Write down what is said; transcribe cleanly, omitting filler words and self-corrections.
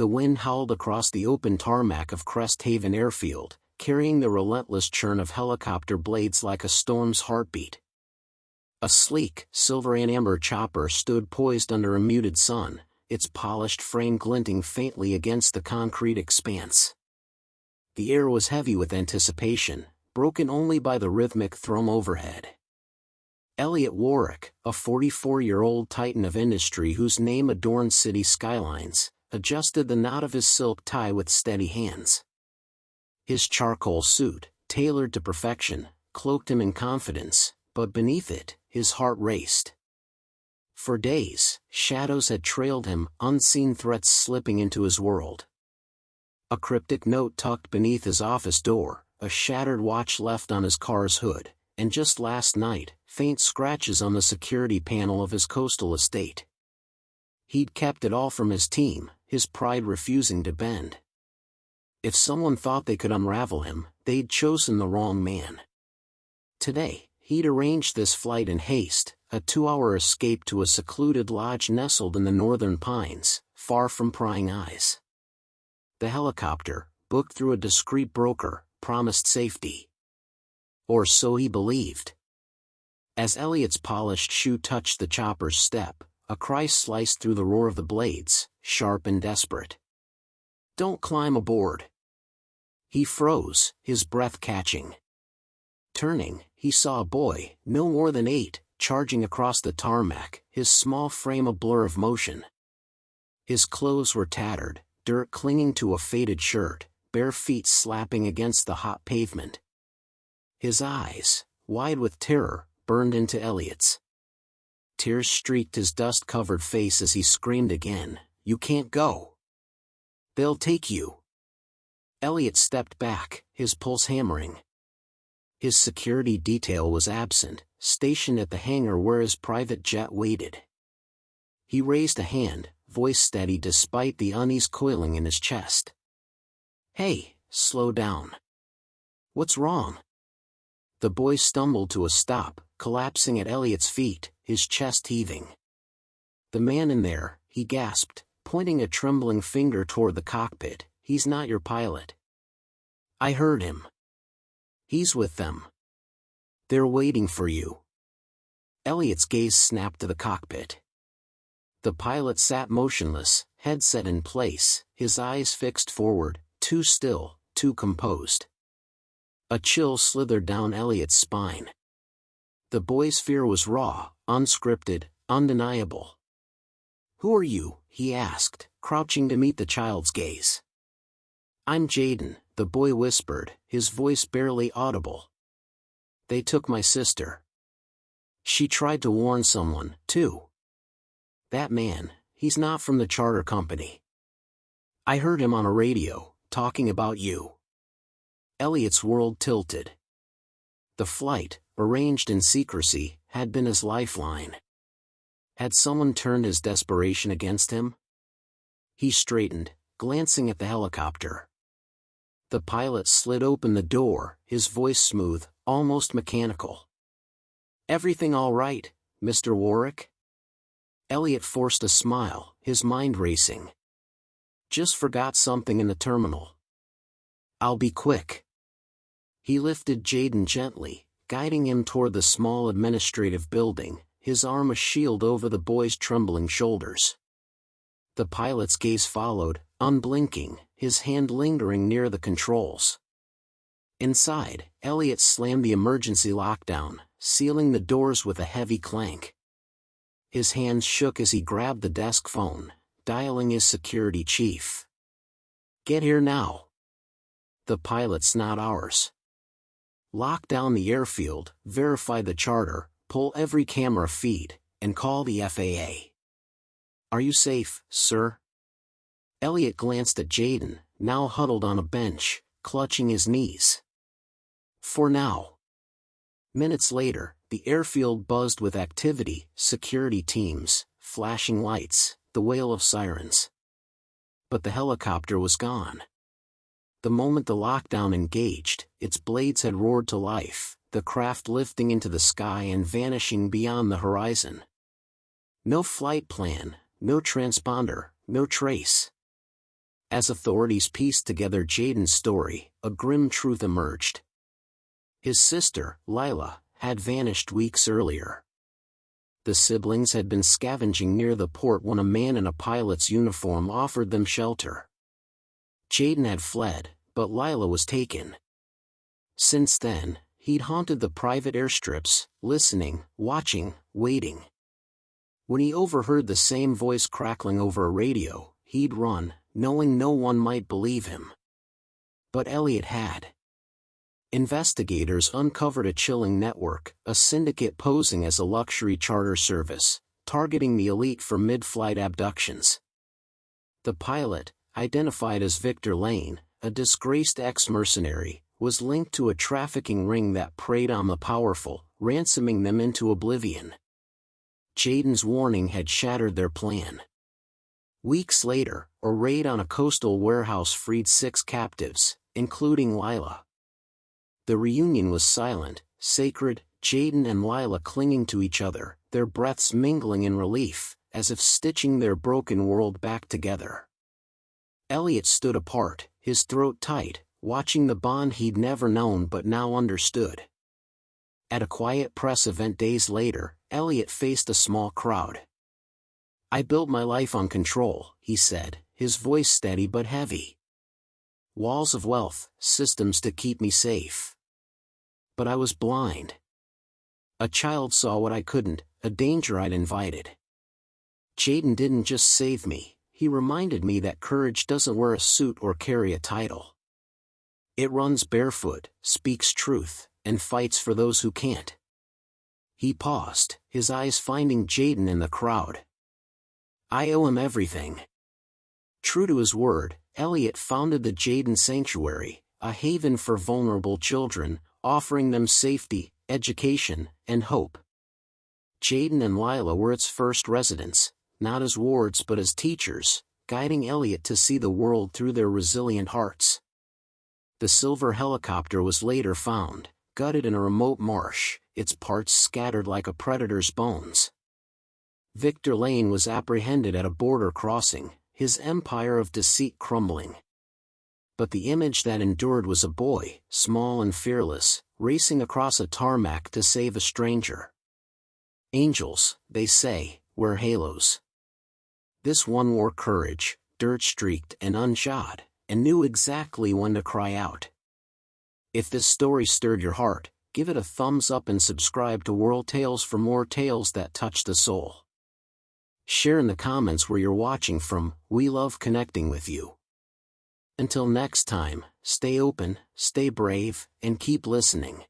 The wind howled across the open tarmac of Crest Haven Airfield, carrying the relentless churn of helicopter blades like a storm's heartbeat. A sleek, silver and amber chopper stood poised under a muted sun, its polished frame glinting faintly against the concrete expanse. The air was heavy with anticipation, broken only by the rhythmic thrum overhead. Elliot Warwick, a 44-year-old titan of industry whose name adorned city skylines, adjusted the knot of his silk tie with steady hands. His charcoal suit, tailored to perfection, cloaked him in confidence, but beneath it, his heart raced. For days, shadows had trailed him, unseen threats slipping into his world. A cryptic note tucked beneath his office door, a shattered watch left on his car's hood, and just last night, faint scratches on the security panel of his coastal estate. He'd kept it all from his team, his pride refusing to bend. If someone thought they could unravel him, they'd chosen the wrong man. Today, he'd arranged this flight in haste, a 2-hour escape to a secluded lodge nestled in the northern pines, far from prying eyes. The helicopter, booked through a discreet broker, promised safety. Or so he believed. As Elliot's polished shoe touched the chopper's step, a cry sliced through the roar of the blades, sharp and desperate. "Don't climb aboard!" He froze, his breath catching. Turning, he saw a boy, no more than 8, charging across the tarmac, his small frame a blur of motion. His clothes were tattered, dirt clinging to a faded shirt, bare feet slapping against the hot pavement. His eyes, wide with terror, burned into Elliot's. Tears streaked his dust-covered face as he screamed again, "You can't go! They'll take you!" Elliot stepped back, his pulse hammering. His security detail was absent, stationed at the hangar where his private jet waited. He raised a hand, voice steady despite the unease coiling in his chest. "Hey, slow down. What's wrong?" The boy stumbled to a stop, collapsing at Elliot's feet, his chest heaving. "The man in there," he gasped, pointing a trembling finger toward the cockpit, "he's not your pilot." "I heard him. He's with them. They're waiting for you." Elliot's gaze snapped to the cockpit. The pilot sat motionless, headset in place, his eyes fixed forward, too still, too composed. A chill slithered down Elliot's spine. The boy's fear was raw, unscripted, undeniable. "Who are you?" he asked, crouching to meet the child's gaze. "I'm Jaden," the boy whispered, his voice barely audible. "They took my sister. She tried to warn someone, too. That man, he's not from the charter company. I heard him on a radio, talking about you." Elliot's world tilted. The flight, arranged in secrecy, had been his lifeline. Had someone turned his desperation against him? He straightened, glancing at the helicopter. The pilot slid open the door, his voice smooth, almost mechanical. "Everything all right, Mr. Warwick?" Elliot forced a smile, his mind racing. "Just forgot something in the terminal. I'll be quick." He lifted Jaden gently, guiding him toward the small administrative building, his arm a shield over the boy's trembling shoulders. The pilot's gaze followed, unblinking, his hand lingering near the controls. Inside, Elliot slammed the emergency lockdown, sealing the doors with a heavy clank. His hands shook as he grabbed the desk phone, dialing his security chief. "Get here now." "The pilot's not ours. Lock down the airfield, verify the charter, pull every camera feed, and call the FAA. Are you safe, sir?" Elliot glanced at Jaden, now huddled on a bench, clutching his knees. "For now." Minutes later, the airfield buzzed with activity, security teams, flashing lights, the wail of sirens. But the helicopter was gone. The moment the lockdown engaged, its blades had roared to life, the craft lifting into the sky and vanishing beyond the horizon. No flight plan, no transponder, no trace. As authorities pieced together Jaden's story, a grim truth emerged. His sister, Lila, had vanished weeks earlier. The siblings had been scavenging near the port when a man in a pilot's uniform offered them shelter. Jaden had fled, but Lila was taken. Since then, he'd haunted the private airstrips, listening, watching, waiting. When he overheard the same voice crackling over a radio, he'd run, knowing no one might believe him. But Elliot had. Investigators uncovered a chilling network, a syndicate posing as a luxury charter service, targeting the elite for mid-flight abductions. The pilot, identified as Victor Lane, a disgraced ex-mercenary, was linked to a trafficking ring that preyed on the powerful, ransoming them into oblivion. Jaden's warning had shattered their plan. Weeks later, a raid on a coastal warehouse freed 6 captives, including Lila. The reunion was silent, sacred, Jaden and Lila clinging to each other, their breaths mingling in relief, as if stitching their broken world back together. Elliot stood apart, his throat tight, watching the bond he'd never known but now understood. At a quiet press event days later, Elliot faced a small crowd. "I built my life on control," he said, his voice steady but heavy. "Walls of wealth, systems to keep me safe. But I was blind. A child saw what I couldn't, a danger I'd invited. Jaden didn't just save me, he reminded me that courage doesn't wear a suit or carry a title. It runs barefoot, speaks truth, and fights for those who can't." He paused, his eyes finding Jaden in the crowd. "I owe him everything." True to his word, Elliot founded the Jaden Sanctuary, a haven for vulnerable children, offering them safety, education, and hope. Jaden and Lila were its first residents, not as wards but as teachers, guiding Elliot to see the world through their resilient hearts. The silver helicopter was later found, gutted in a remote marsh, its parts scattered like a predator's bones. Victor Lane was apprehended at a border crossing, his empire of deceit crumbling. But the image that endured was a boy, small and fearless, racing across a tarmac to save a stranger. Angels, they say, wear halos. This one wore courage, dirt-streaked and unshod, and knew exactly when to cry out. If this story stirred your heart, give it a thumbs up and subscribe to Whirl Tales for more tales that touch the soul. Share in the comments where you're watching from, we love connecting with you. Until next time, stay open, stay brave, and keep listening.